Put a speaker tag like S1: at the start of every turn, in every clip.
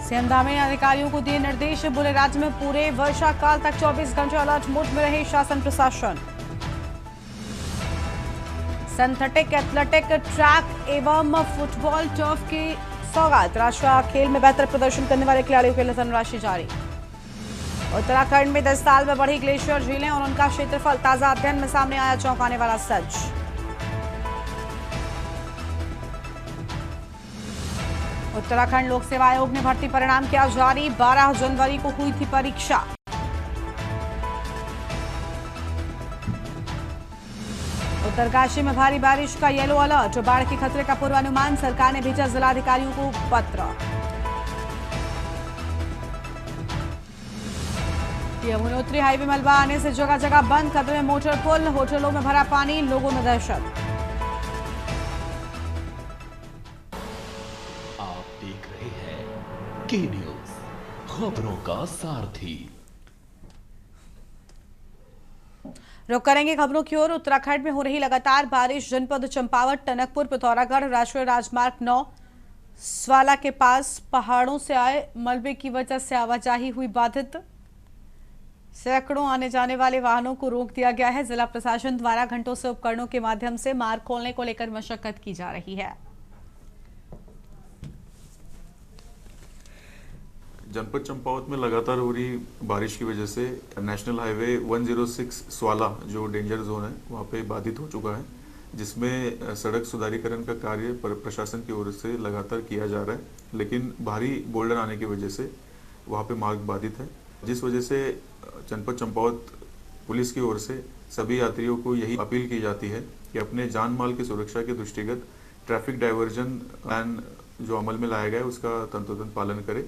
S1: CM दामे ने अधिकारियों को दिए निर्देश, बोले राज्य में पूरे वर्षा काल तक 24 घंटे अलर्ट मोड में रहे शासन प्रशासन। सिंथेटिक एथलेटिक ट्रैक एवं फुटबॉल टर्फ की सौगात, राष्ट्रीय खेल में बेहतर प्रदर्शन करने वाले खिलाड़ियों के लिए धनराशि जारी। उत्तराखंड में 10 साल में बढ़ी ग्लेशियर झीलें और उनका क्षेत्रफल, ताजा अध्ययन में सामने आया चौंकाने वाला सच। उत्तराखंड लोक सेवा आयोग ने भर्ती परिणाम किया जारी, 12 जनवरी को हुई थी परीक्षा। उत्तरकाशी में भारी बारिश का येलो अलर्ट, बाढ़ के खतरे का पूर्वानुमान, सरकार ने भेजा जिलाधिकारियों को पत्र। यमुनोत्री हाईवे मलबा आने से जगह जगह बंद, खतरे में मोटर पुल, होटलों में भरा पानी, लोगों में दहशत।
S2: आप देख रहे हैं के न्यूज, खबरों का सारथी।
S1: रुक करेंगे खबरों की ओर। उत्तराखंड में हो रही लगातार बारिश, जनपद चंपावत, टनकपुर, पिथौरागढ़, राष्ट्रीय राजमार्ग 9 स्वाला के पास पहाड़ों से आए मलबे की वजह से आवाजाही हुई बाधित। सैकड़ों आने जाने वाले वाहनों को रोक दिया गया है। जिला प्रशासन द्वारा घंटों से उपकरणों के माध्यम से मार्ग खोलने को लेकर मशक्कत की जा रही है।
S3: जनपद चंपावत में लगातार हो रही बारिश की वजह से नेशनल हाईवे 106 स्वाला जो डेंजर जोन है वहाँ पे बाधित हो चुका है, जिसमें सड़क सुधारीकरण का कार्य प्रशासन की ओर से लगातार किया जा रहा है, लेकिन भारी बोल्डर आने की वजह से वहाँ पे मार्ग बाधित है, जिस वजह से जनपद चंपावत पुलिस की ओर से सभी यात्रियों को यही अपील की जाती है कि अपने जान माल की सुरक्षा के दृष्टिगत ट्रैफिक डाइवर्जन प्लान जो अमल में लाया गया है उसका तंतोतंत पालन करें।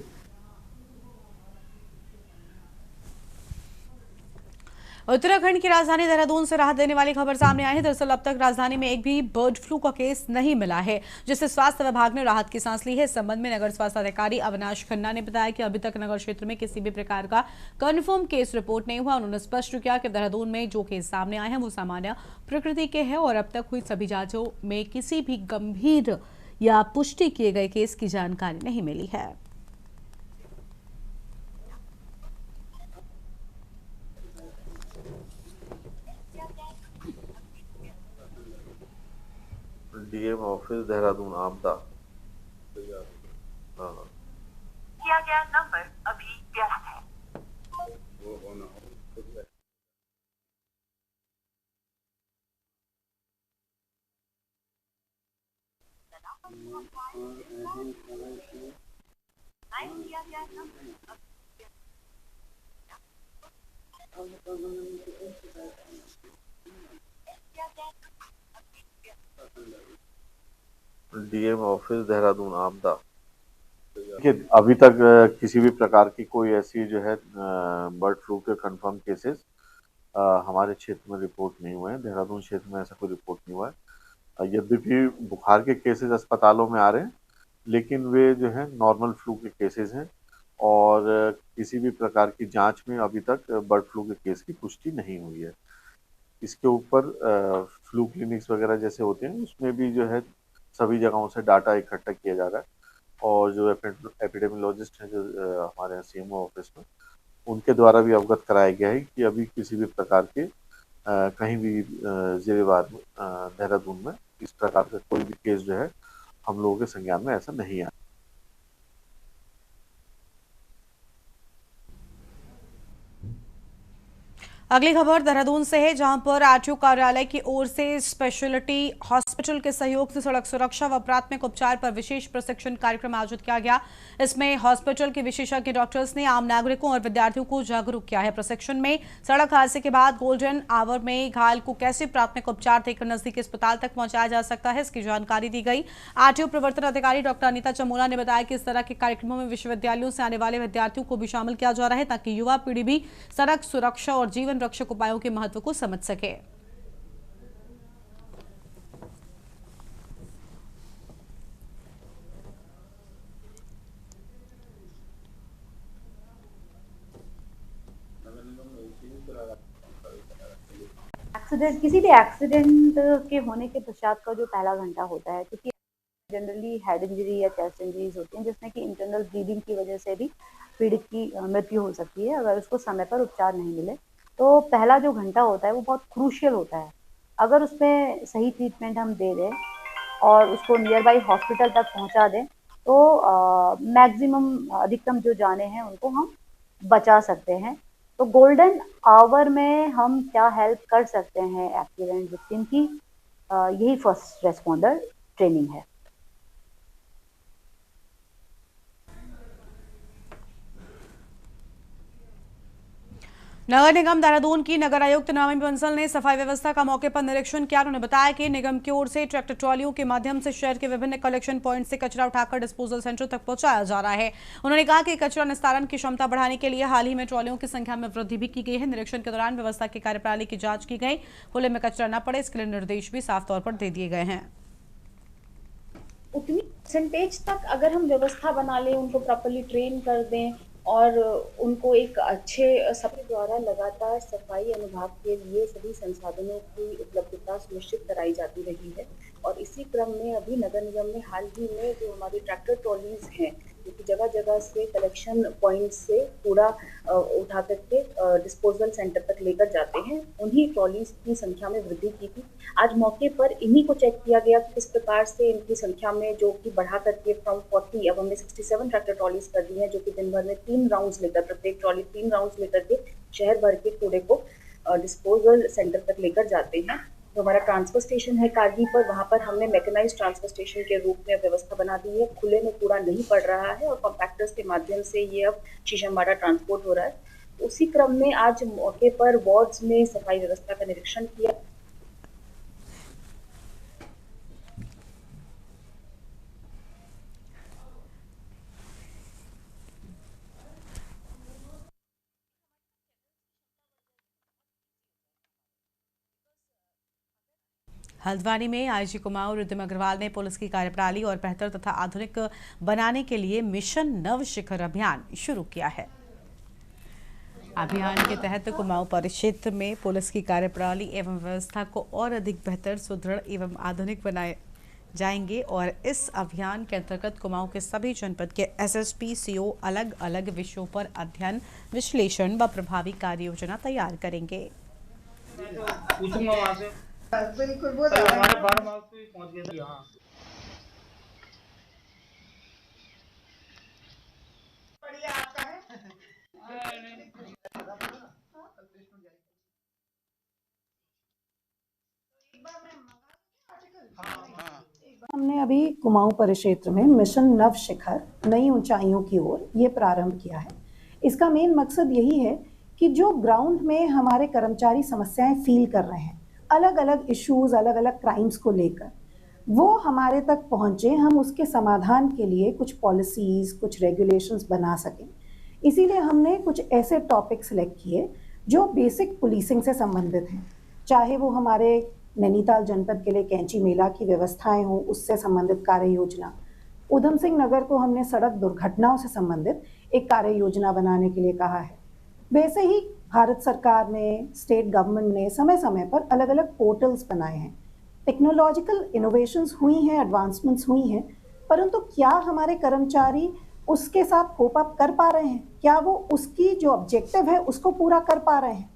S1: उत्तराखंड की राजधानी देहरादून से राहत देने वाली खबर सामने आई है। दरअसल अब तक राजधानी में एक भी बर्ड फ्लू का केस नहीं मिला है, जिससे स्वास्थ्य विभाग ने राहत की सांस ली है। इस संबंध में नगर स्वास्थ्य अधिकारी अविनाश खन्ना ने बताया कि अभी तक नगर क्षेत्र में किसी भी प्रकार का कंफर्म केस रिपोर्ट नहीं हुआ। उन्होंने स्पष्ट किया कि देहरादून में जो केस सामने आए हैं वो सामान्य प्रकृति के हैं और अब तक हुई सभी जांचों में किसी भी गंभीर या पुष्टि किए गए केस की जानकारी नहीं मिली है।
S4: डीएम ऑफिस देहरादून आपदा। हाँ,
S5: किया गया नंबर अभी व्यस्त है। किया गया नंबर
S4: डीएम ऑफिस देहरादून आपदा। देखिए अभी तक किसी भी प्रकार की कोई ऐसी जो है बर्ड फ्लू के कंफर्म केसेस हमारे क्षेत्र में रिपोर्ट नहीं हुए हैं। देहरादून क्षेत्र में ऐसा कोई रिपोर्ट नहीं हुआ है। यद्यपि बुखार के केसेस अस्पतालों में आ रहे हैं, लेकिन वे जो है नॉर्मल फ्लू के केसेस हैं और किसी भी प्रकार की जांच में अभी तक बर्ड फ्लू के केस की पुष्टि नहीं हुई है। इसके ऊपर फ्लू क्लिनिक्स वगैरह जैसे होते हैं उसमें भी जो है सभी जगहों से डाटा इकट्ठा किया जा रहा है और जो एपिडेमियोलॉजिस्ट हैं जो हमारे यहाँ सीएमओ ऑफिस में, उनके द्वारा भी अवगत कराया गया है कि अभी किसी भी प्रकार के कहीं भी जिलेवार में देहरादून में इस प्रकार का कोई भी केस जो है हम लोगों के संज्ञान में ऐसा नहीं आया।
S1: अगली खबर देहरादून से है, जहां पर आरटीओ कार्यालय की ओर से स्पेशलिटी हॉस्पिटल के सहयोग से सड़क सुरक्षा व प्राथमिक उपचार पर विशेष प्रशिक्षण कार्यक्रम आयोजित किया गया। इसमें हॉस्पिटल के विशेषज्ञ डॉक्टर्स ने आम नागरिकों और विद्यार्थियों को जागरूक किया है। प्रशिक्षण में सड़क हादसे के बाद गोल्डन आवर में घायल को कैसे प्राथमिक उपचार देकर नजदीकी अस्पताल तक पहुंचाया जा सकता है, इसकी जानकारी दी गई। आरटीओ प्रवर्तन अधिकारी डॉक्टर अनीता चमोला ने बताया कि इस तरह के कार्यक्रमों में विश्वविद्यालयों से आने वाले विद्यार्थियों को भी शामिल किया जा रहा है, ताकि युवा पीढ़ी भी सड़क सुरक्षा और जीवन रक्षक उपायों के महत्व को समझ सके।
S6: किसी भी एक्सीडेंट के होने के पश्चात का जो पहला घंटा होता है, क्योंकि जनरली हेड इंजरी या चेस्ट इंजरीज होती हैं, जिसमें कि इंटरनल ब्लीडिंग की वजह से भी पीड़ित की मृत्यु हो सकती है अगर उसको समय पर उपचार नहीं मिले। तो पहला जो घंटा होता है वो बहुत क्रूशियल होता है। अगर उसमें सही ट्रीटमेंट हम दे दें और उसको नियर बाई हॉस्पिटल तक पहुंचा दें तो मैक्सिमम अधिकतम जो जाने हैं उनको हम बचा सकते हैं। तो गोल्डन आवर में हम क्या हेल्प कर सकते हैं एक्सीडेंट विक्टिम की, यही फर्स्ट रेस्पॉन्डर ट्रेनिंग है।
S1: नगर निगम देहरादून की नगर आयुक्त नवमी बंसल ने सफाई व्यवस्था का मौके पर निरीक्षण किया। उन्होंने बताया कि निगम की ओर से ट्रैक्टर ट्रॉलियों के माध्यम से शहर के विभिन्न कलेक्शन पॉइंट से कचरा उठाकर डिस्पोजल सेंटर तक पहुंचाया जा रहा है। उन्होंने कहा कि कचरा निस्तारण की क्षमता बढ़ाने के लिए हाल ही में ट्रॉलियों की संख्या में वृद्धि भी की गई है। निरीक्षण के दौरान व्यवस्था की कार्यप्रणाली की जांच की गई। खुले में कचरा न पड़े इसके लिए निर्देश भी साफ तौर पर दे दिए गए हैं।
S7: उतनी परसेंटेज तक अगर हम व्यवस्था बना लें, उनको प्रॉपर्ली ट्रेन कर दें और उनको एक अच्छे सबके द्वारा लगातार सफाई अनुभाग के लिए सभी संसाधनों की उपलब्धता सुनिश्चित कराई जाती रही है। और इसी क्रम में अभी नगर निगम ने हाल ही में जो हमारी ट्रैक्टर ट्रॉलीज हैं, जो कि जगह जगह से कलेक्शन पॉइंट से कूड़ा उठा करके डिस्पोजल सेंटर तक लेकर जाते हैं, उन्हीं ट्रॉलीज की संख्या में वृद्धि की थी। आज मौके पर इन्हीं को चेक किया गया कि किस प्रकार से इनकी संख्या में जो कि बढ़ा करके फ्रॉम 40 अब हमने 67 ट्रैक्टर ट्रॉलीज कर दी है, जो कि दिन भर में 3 राउंड्स लेकर, प्रत्येक ट्रॉली 3 राउंड्स लेकर के शहर भर के कूड़े को डिस्पोजल सेंटर तक लेकर जाते हैं। जो हमारा ट्रांसफर स्टेशन है कारगी पर, वहाँ पर हमने मैकेनाइज्ड ट्रांसफर स्टेशन के रूप में व्यवस्था बना दी है। खुले में कूड़ा नहीं पड़ रहा है और कॉम्पैक्टर्स के माध्यम से ये अब शीशमबाड़ा ट्रांसपोर्ट हो रहा है। उसी क्रम में आज मौके पर वार्ड्स में सफाई व्यवस्था का निरीक्षण किया।
S1: हल्द्वानी में आईजी कुमाऊं रिद्धिम अग्रवाल ने पुलिस की कार्यप्रणाली और बेहतर तथा आधुनिक बनाने के लिए मिशन नव शिखर अभियान शुरू किया है। अभियान के तहत कुमाऊं परिक्षेत्र में पुलिस की कार्यप्रणाली एवं व्यवस्था को और अधिक बेहतर, सुदृढ़ एवं आधुनिक बनाए जाएंगे और इस अभियान के अंतर्गत कुमाऊं के सभी जनपद के एसएसपी सीओ अलग अलग विषयों पर अध्ययन, विश्लेषण व प्रभावी कार्य योजना तैयार करेंगे।
S8: बिल्कुल वो हमारे फार्म हाउस पे पहुंच गए। हाँ बढ़िया आपका है।
S9: हमने अभी कुमाऊं परिक्षेत्र में मिशन नव शिखर नई ऊंचाइयों की ओर ये प्रारंभ किया है। इसका मेन मकसद यही है कि जो ग्राउंड में हमारे कर्मचारी समस्याएं फील कर रहे हैं, अलग अलग इश्यूज, अलग अलग क्राइम्स को लेकर, वो हमारे तक पहुंचे, हम उसके समाधान के लिए कुछ पॉलिसीज, कुछ रेगुलेशंस बना सकें। इसीलिए हमने कुछ ऐसे टॉपिक सेलेक्ट किए जो बेसिक पुलिसिंग से संबंधित हैं, चाहे वो हमारे नैनीताल जनपद के लिए कैंची मेला की व्यवस्थाएं हो, उससे संबंधित कार्य योजना। उधम सिंह नगर को हमने सड़क दुर्घटनाओं से संबंधित एक कार्य योजना बनाने के लिए कहा है। वैसे ही भारत सरकार ने, स्टेट गवर्नमेंट ने समय समय पर अलग अलग पोर्टल्स बनाए हैं। टेक्नोलॉजिकल इनोवेशंस हुई हैं, एडवांसमेंट्स हुई हैं, परंतु क्या हमारे कर्मचारी उसके साथ कोप अप कर पा रहे हैं? क्या वो उसकी जो ऑब्जेक्टिव है उसको पूरा कर पा रहे हैं?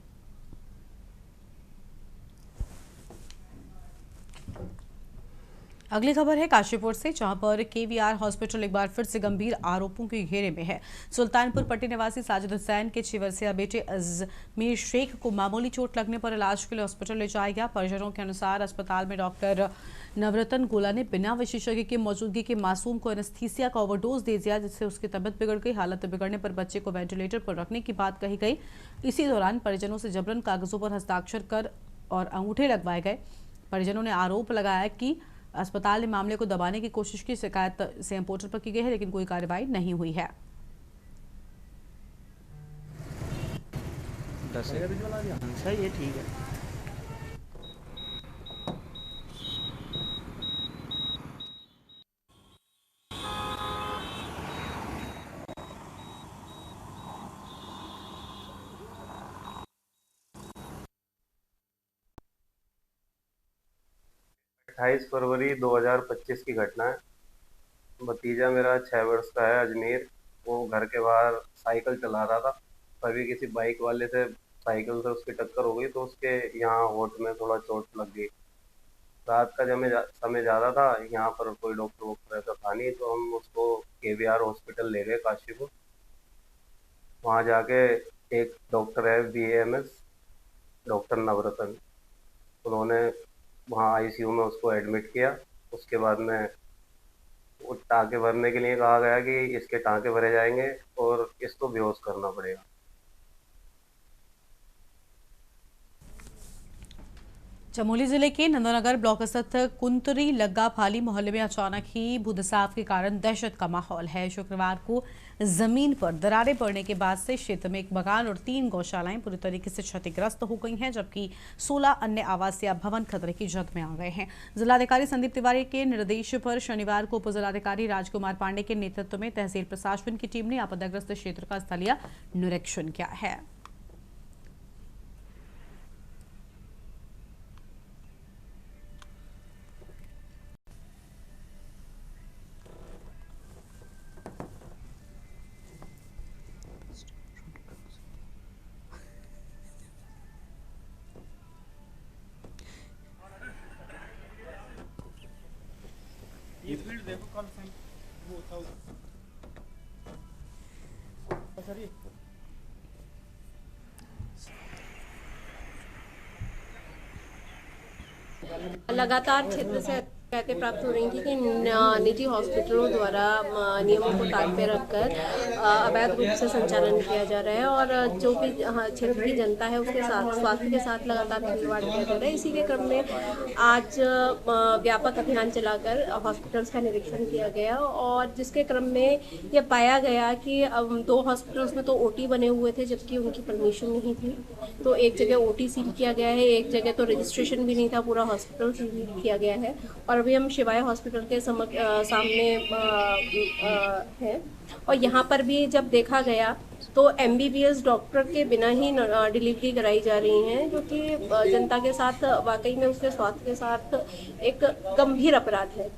S1: अगली खबर है काशीपुर से, जहां पर केवीआर हॉस्पिटल एक बार फिर से गंभीर आरोपों के घेरे में है। सुल्तानपुर पट्टी निवासी साजिद हुसैन के 6 वर्षीय बेटे अजमीर शेख को मामूली चोट लगने पर इलाज के लिए हॉस्पिटल ले जाया गया। परिजनों के अनुसार अस्पताल में डॉक्टर नवरतन गोला ने बिना विशेषज्ञ की मौजूदगी के मासूम को एनेस्थीसिया का ओवरडोज दे दिया, जिससे उसकी तबीयत बिगड़ गई। हालत बिगड़ने पर बच्चे को वेंटिलेटर पर रखने की बात कही गई। इसी दौरान परिजनों से जबरन कागजों पर हस्ताक्षर कर और अंगूठे लगवाए गए। परिजनों ने आरोप लगाया कि अस्पताल ने मामले को दबाने की कोशिश की। शिकायत सीएम पोर्टल पर की गई है, लेकिन कोई कार्रवाई नहीं हुई है।
S8: ये ठीक है।
S10: फरवरी 2025 की घटना है। भतीजा मेरा 6 वर्ष का है अजमेर। वो घर के बाहर साइकिल चला रहा था, तभी किसी बाइक वाले से साइकिल से उसकी टक्कर हो गई, तो उसके यहाँ होंठ में थोड़ा चोट लग गई। रात का समय ज़्यादा था, यहाँ पर कोई डॉक्टर वॉक्टर ऐसा था नहीं, तो हम उसको KBR हॉस्पिटल ले गए काशीपुर। वहाँ जाके एक डॉक्टर है BAMS, डॉक्टर नवरतन, उन्होंने वहाँ ICU में उसको एडमिट किया। उसके बाद में वो टाँके भरने के लिए कहा गया कि इसके टाँके भरे जाएंगे और इसको बेहोश करना पड़ेगा।
S1: चमोली जिले के नंदनगर ब्लॉक स्थित कुंतरी लग्गा फाली मोहल्ले में अचानक ही भूदसाव के कारण दहशत का माहौल है। शुक्रवार को जमीन पर दरारें पड़ने के बाद से क्षेत्र में एक मकान और 3 गौशालाएं पूरी तरीके से क्षतिग्रस्त हो गई हैं, जबकि 16 अन्य आवासीय भवन खतरे की जद में आ गए हैं। जिलाधिकारी संदीप तिवारी के निर्देश पर शनिवार को उप जिलाधिकारी राजकुमार पांडे के नेतृत्व में तहसील प्रशासन की टीम ने आपदाग्रस्त क्षेत्र का स्थलीय निरीक्षण किया है।
S8: ये फील्ड देखो कल से वो था सर।
S11: लगातार क्षेत्र से शिकायतें प्राप्त हो रही थी कि निजी हॉस्पिटलों द्वारा नियमों को ताक पे रखकर अवैध रूप से संचालन किया जा रहा है और जो भी क्षेत्र की जनता है उसके साथ स्वास्थ्य के साथ लगातार खिलवाड़ किया जा रहा है। इसी के क्रम में आज व्यापक अभियान चलाकर हॉस्पिटल्स का निरीक्षण किया गया और जिसके क्रम में यह पाया गया कि 2 हॉस्पिटल्स में तो OT बने हुए थे जबकि उनकी परमिशन नहीं थी। तो एक जगह OT सील किया गया है, एक जगह तो रजिस्ट्रेशन भी नहीं था, पूरा हॉस्पिटल सील किया गया है। और अभी हम शिवाय हॉस्पिटल के सामने हैं और यहाँ पर भी जब देखा गया तो MBBS डॉक्टर के बिना ही डिलीवरी कराई जा रही हैं, जो कि जनता के साथ वाकई में उसके स्वास्थ्य के साथ एक गंभीर अपराध है।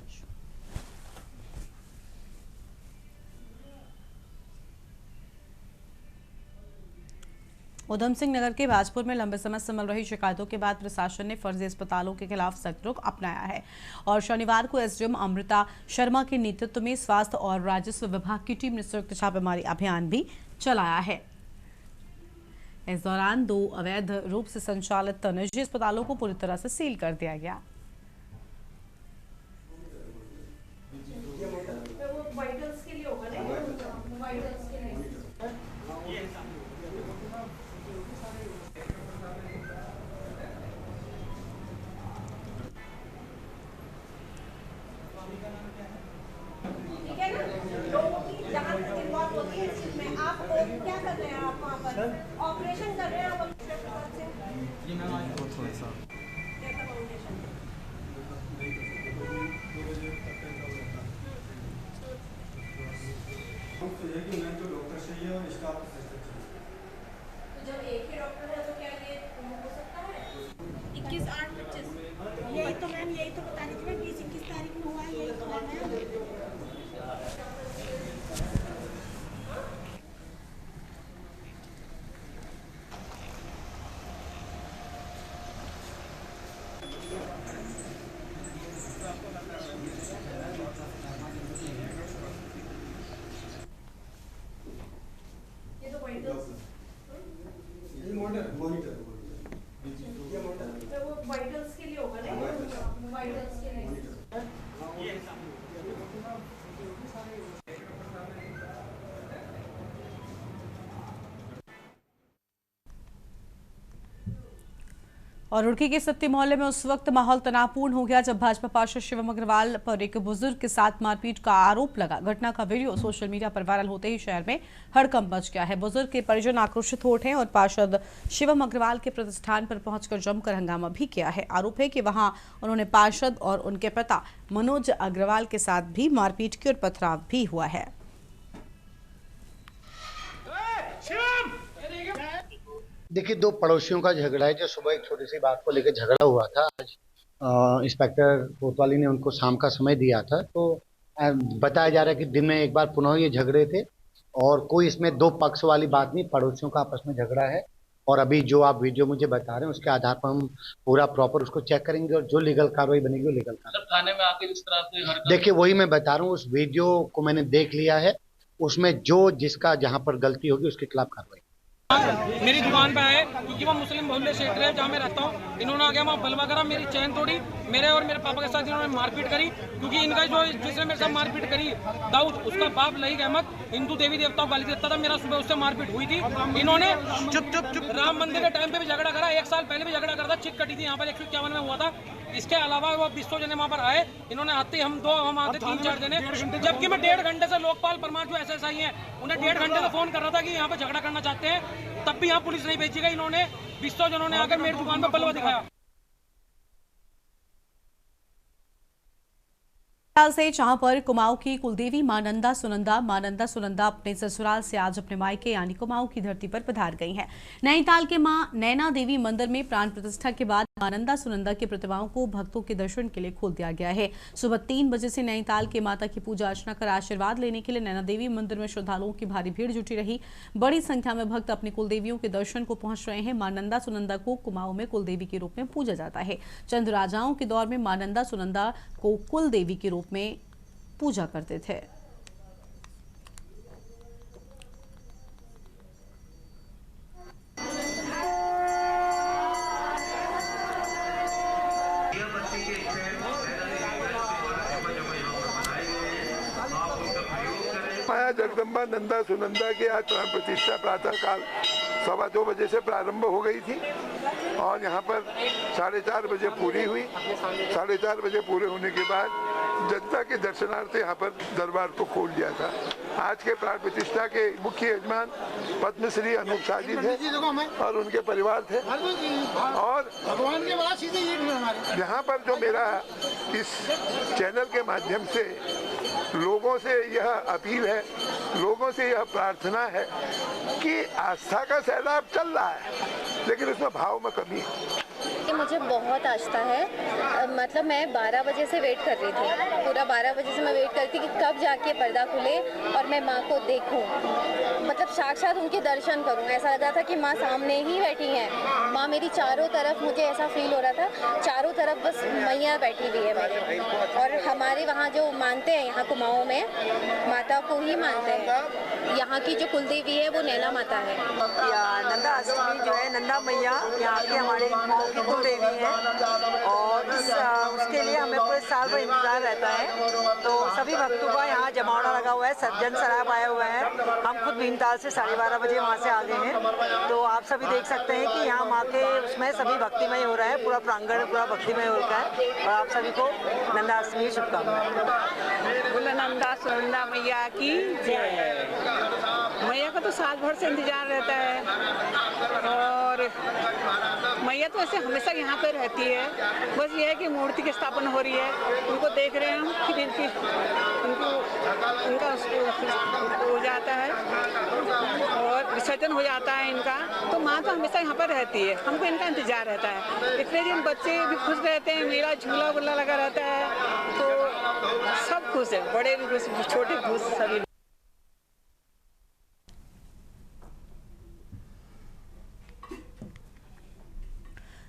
S1: उधम सिंह नगर के बाजपुर में लंबे समय से मिल रही शिकायतों के बाद प्रशासन ने फर्जी अस्पतालों के खिलाफ सख्त रुख अपनाया है और शनिवार को SDM अमृता शर्मा के नेतृत्व में स्वास्थ्य और राजस्व विभाग की टीम ने संयुक्त छापेमारी अभियान भी चलाया है। इस दौरान 2 अवैध रूप से संचालित निजी अस्पतालों को पूरी तरह से सील कर दिया गया।
S11: ऑपरेशन कर रहे हैं आप
S8: डॉक्टर चाहिए और स्टाफ
S11: तो जब एक ही डॉक्टर है तो क्या ये हो सकता है?
S12: 21/8/25 यही तो मैम, यही तो बता रही थी मैं, 20-21 तारीख में हुआ, यही तो है।
S11: वाइटल्स के लिए होगा ना, वाइटल्स के लिए।
S1: और रुड़की के सत्ती मोहल्ले में उस वक्त माहौल तनावपूर्ण हो गया जब भाजपा पार्षद शिवम अग्रवाल पर एक बुजुर्ग के साथ मारपीट का आरोप लगा। घटना का वीडियो सोशल मीडिया पर वायरल होते ही शहर में हड़कंप मच गया है। बुजुर्ग के परिजन आक्रोशित हो उठे हैं और पार्षद शिवम अग्रवाल के प्रतिष्ठान पर पहुंचकर जमकर हंगामा भी किया है। आरोप है कि वहां उन्होंने पार्षद और उनके पिता मनोज अग्रवाल के साथ भी मारपीट की और पथराव भी हुआ है।
S13: देखिए, 2 पड़ोसियों का झगड़ा है जो सुबह एक छोटी सी बात को लेकर झगड़ा हुआ था। आज इंस्पेक्टर कोतवाली ने उनको शाम का समय दिया था, तो बताया जा रहा है कि दिन में एक बार पुनः ये झगड़े थे और कोई इसमें दो पक्ष वाली बात नहीं, पड़ोसियों का आपस में झगड़ा है। और अभी जो आप वीडियो मुझे बता रहे हैं उसके आधार पर हम पूरा प्रॉपर उसको चेक करेंगे और जो लीगल कार्रवाई बनेगी वो लीगल कार्रवाई।
S8: थाने में आके इस तरह से हरकत,
S13: देखिए वही मैं बता रहा हूँ, उस वीडियो को मैंने देख लिया है, उसमें जो जिसका जहां पर गलती होगी उसके खिलाफ कार्रवाई।
S8: मेरी दुकान पे आए क्योंकि वो मुस्लिम बहुल्य क्षेत्र है जहाँ मैं रहता हूँ। इन्होंने आगे वहाँ बलवा करा, मेरी चैन तोड़ी, मेरे और मेरे पापा के साथ इन्होंने मारपीट करी। क्योंकि इनका जो जिसने मेरे साथ मारपीट करी दाऊद, उसका बाप लईक अहमद हिंदू देवी देवताओं को गाली देता था। मेरा सुबह उससे मारपीट हुई थी। इन्होंने चुप राम मंदिर के टाइम पे भी झगड़ा करा, 1 साल पहले भी झगड़ा करा था, चिट कटी थी यहाँ पर 151 में हुआ था। इसके अलावा वो 200 जने वहाँ पर आए, इन्होंने आते हम आते 3-4 जने, जबकि मैं 1.5 घंटे से लोकपाल परमार जो SSI हैं उन्हें 1.5 घंटे से फोन कर रहा था कि यहाँ पे झगड़ा करना चाहते हैं, तब भी यहाँ पुलिस नहीं भेजी गई। इन्होंने 200 जनों ने आकर मेरी दुकान पर बलवा दिखाया।
S1: साल से जहां पर कुमाऊं की कुलदेवी मां नंदा सुनंदा अपने ससुराल से आज अपने मायके यानी कुमाऊं की धरती पर पधार गई हैं। नैनीताल के मां नैना देवी मंदिर में प्राण प्रतिष्ठा के बाद मां नंदा सुनंदा की प्रतिमाओं को भक्तों के दर्शन के लिए खोल दिया गया है। सुबह 3 बजे से नैनीताल के माता की पूजा अर्चना कर आशीर्वाद लेने के लिए नैना देवी मंदिर में श्रद्धालुओं की भारी भीड़ जुटी रही। बड़ी संख्या में भक्त अपनी कुलदेवियों के दर्शन को पहुंच रहे हैं। मां नंदा सुनंदा को कुमाऊं में कुलदेवी के रूप में पूजा जाता है। चंद राजाओं के दौर में मां नंदा सुनंदा को कुलदेवी के रूप में पूजा करते थे।
S14: माया जगदम्बा नंदा सुनंदा की आज प्राण प्रतिष्ठा प्रातः काल 2:15 बजे से प्रारंभ हो गई थी और यहाँ पर 4:30 बजे पूरी हुई। 4:30 बजे पूरे होने के बाद जनता के दर्शनार्थ यहाँ पर दरबार को खोल दिया था। आज के प्राण प्रतिष्ठा के मुख्य यजमान पद्मश्री अनूप शाह जी थे और उनके परिवार थे। और यहाँ पर जो मेरा इस चैनल के माध्यम से लोगों से यह अपील है, लोगों से यह प्रार्थना है कि आस्था का सैलाब चल रहा है लेकिन उसमें भाव में कमी है।
S15: मुझे बहुत आस्था है, मतलब मैं 12 बजे से वेट कर रही थी, पूरा 12 बजे से मैं वेट करती कि कब जाके पर्दा खुले और मैं माँ को देखूं, मतलब साक्षात उनके दर्शन करूं। ऐसा लग रहा था कि माँ सामने ही बैठी हैं। माँ मेरी चारों तरफ, मुझे ऐसा फील हो रहा था चारों तरफ बस मैया बैठी हुई है मेरे। और हमारे वहाँ जो मानते हैं, यहाँ कुमाऊं में माता को ही मानते हैं। यहाँ की जो कुलदेवी है वो नैना माता है।
S16: नंदा अष्टमी जो है, नंदा मैया यहाँ के हमारे कुमाऊं की कुलदेवी है और उसके लिए हमें पूरे साल भर इंतजार रहता है। तो सभी भक्तों का यहाँ जमावड़ा लगा हुआ है, जन सराब आया हुआ है। हम खुद भीमताल से 12:30 बजे वहाँ से आ गए हैं। तो आप सभी देख सकते हैं कि यहाँ माँ के उसमें सभी भक्तिमय हो रहा है, पूरा प्रांगण पूरा भक्तिमय हो रहा है। और आप सभी को नंदा अष्टमी शुभकामनाएं।
S17: बोले नंदा सुनंदा मैया की जय। मैया का तो साल भर से इंतजार रहता है और मैया तो ऐसे हमेशा यहाँ पे रहती है। बस ये है कि मूर्ति की स्थापना हो रही है, उनको देख रहे हैं हम कि उनका हो जाता है और विसर्जन हो जाता है इनका। तो माँ तो हमेशा यहाँ पर रहती है, हमको इनका इंतजार रहता है। इतने दिन बच्चे भी खुश रहते हैं, मेला झूला वूला लगा रहता है, तो सब खुश है, बड़े भी खुश, छोटे खुश, सभी।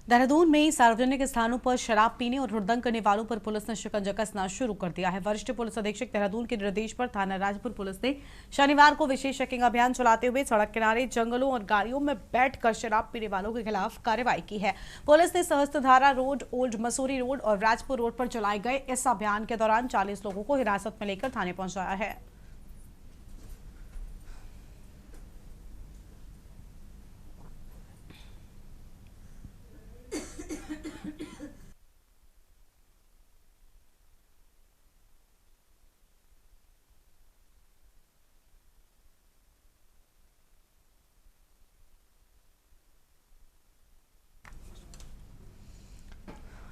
S1: देहरादून में सार्वजनिक स्थानों पर शराब पीने और हुड़दंग करने वालों पर पुलिस ने शिकंजा कसना शुरू कर दिया है। वरिष्ठ पुलिस अधीक्षक देहरादून के निर्देश पर थाना राजपुर पुलिस ने शनिवार को विशेष चेकिंग अभियान चलाते हुए सड़क किनारे, जंगलों और गाड़ियों में बैठकर शराब पीने वालों के खिलाफ कार्रवाई की है। पुलिस ने Sahastradhara road, old Mussoorie road और राजपुर रोड पर चलाए गए इस अभियान के दौरान 40 लोगों को हिरासत में लेकर थाने पहुंचाया है।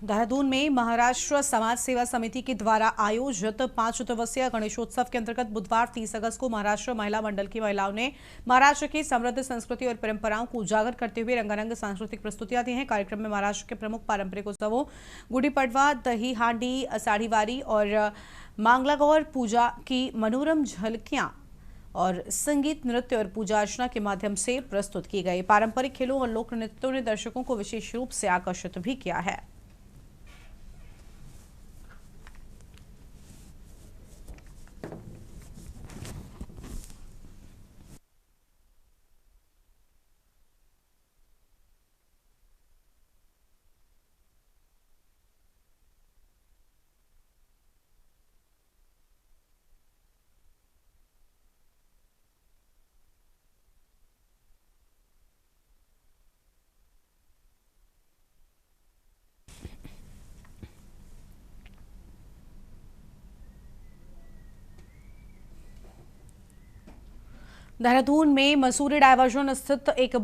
S1: देहरादून में महाराष्ट्र समाज सेवा समिति के द्वारा आयोजित 5 दिवसीय गणेशोत्सव के अंतर्गत बुधवार 30 अगस्त को महाराष्ट्र महिला मंडल की महिलाओं ने महाराष्ट्र की समृद्ध संस्कृति और परंपराओं को उजागर करते हुए रंगारंग सांस्कृतिक प्रस्तुतियां दी हैं। कार्यक्रम में महाराष्ट्र के प्रमुख पारंपरिक उत्सवों गुड़ी पड़वा, दही हांडी, साड़ीवारी और मांगलागौर पूजा की मनोरम झलकियां और संगीत, नृत्य और पूजा अर्चना के माध्यम से प्रस्तुत की गई। पारंपरिक खेलों और लोक नृत्यों ने दर्शकों को विशेष रूप से आकर्षित भी किया है। देहरादून में मसूरी डायवर्जन स्थित एक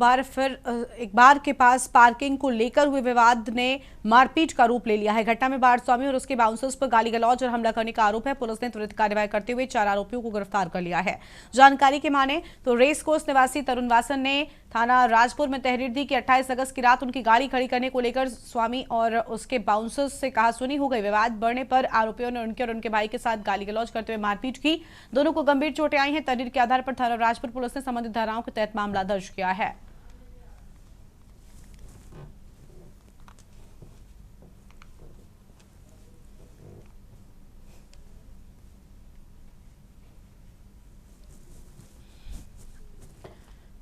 S1: बार के पास पार्किंग को लेकर हुए विवाद ने मारपीट का रूप ले लिया है। घटना में बार स्वामी और उसके बाउंसर्स पर गाली गलौज और हमला करने का आरोप है। पुलिस ने त्वरित कार्रवाई करते हुए 4 आरोपियों को गिरफ्तार कर लिया है। जानकारी के माने तो रेस कोर्स निवासी तरुण वासन ने थाना राजपुर में तहरीर दी कि 28 अगस्त की रात उनकी गाड़ी खड़ी करने को लेकर स्वामी और उसके बाउंसर्स से कहासुनी हो गई। विवाद बढ़ने पर आरोपियों ने उनके और उनके भाई के साथ गाली गलौज करते हुए मारपीट की। दोनों को गंभीर चोटें आई हैं। तहरीर के आधार पर थाना राजपुर पुलिस ने संबंधित धाराओं के तहत मामला दर्ज किया है।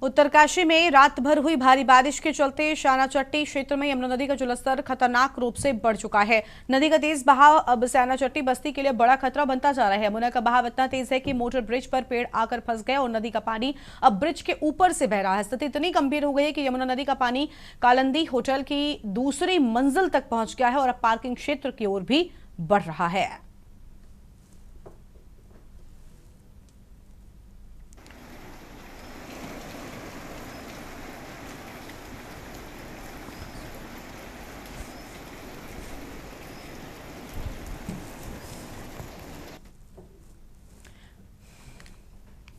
S1: उत्तरकाशी में रात भर हुई भारी बारिश के चलते शानाचट्टी क्षेत्र में यमुना नदी का जलस्तर खतरनाक रूप से बढ़ चुका है। नदी का तेज बहाव अब शानाचट्टी बस्ती के लिए बड़ा खतरा बनता जा रहा है। यमुना का बहाव इतना तेज है कि मोटर ब्रिज पर पेड़ आकर फंस गए और नदी का पानी अब ब्रिज के ऊपर से बह रहा है। स्थिति इतनी गंभीर हो गई है कि यमुना नदी का पानी कालंदी होटल की दूसरी मंजिल तक पहुंच गया है और अब पार्किंग क्षेत्र की ओर भी बढ़ रहा है।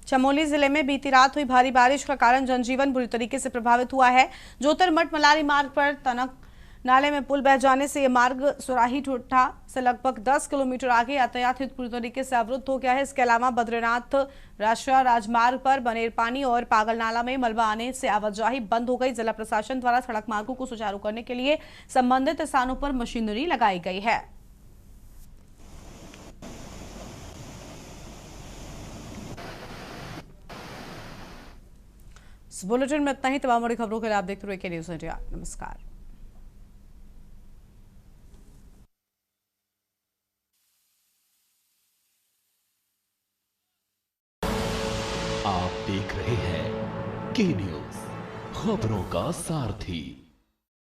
S1: चमोली जिले में बीती रात हुई भारी बारिश का कारण जनजीवन बुरी तरीके से प्रभावित हुआ है। जोतरमठ मलारी मार्ग पर तनक नाले में पुल बह जाने से यह मार्ग सुराही ठुट्ठा से लगभग 10 किलोमीटर आगे यातायात हित पूरी तरीके से अवरुद्ध हो गया है। इसके अलावा बद्रीनाथ राष्ट्रीय राजमार्ग पर बनेर पानी और पागल नाला में मलबा आने से आवाजाही बंद हो गई। जिला प्रशासन द्वारा सड़क मार्गों को सुचारू करने के लिए संबंधित स्थानों पर मशीनरी लगाई गई है। इस बुलेटिन में इतना ही। तमाम बड़ी खबरों के लिए आप देखते रहिए के न्यूज़ इंडिया। नमस्कार।
S2: आप देख रहे हैं के न्यूज़, खबरों का सारथी।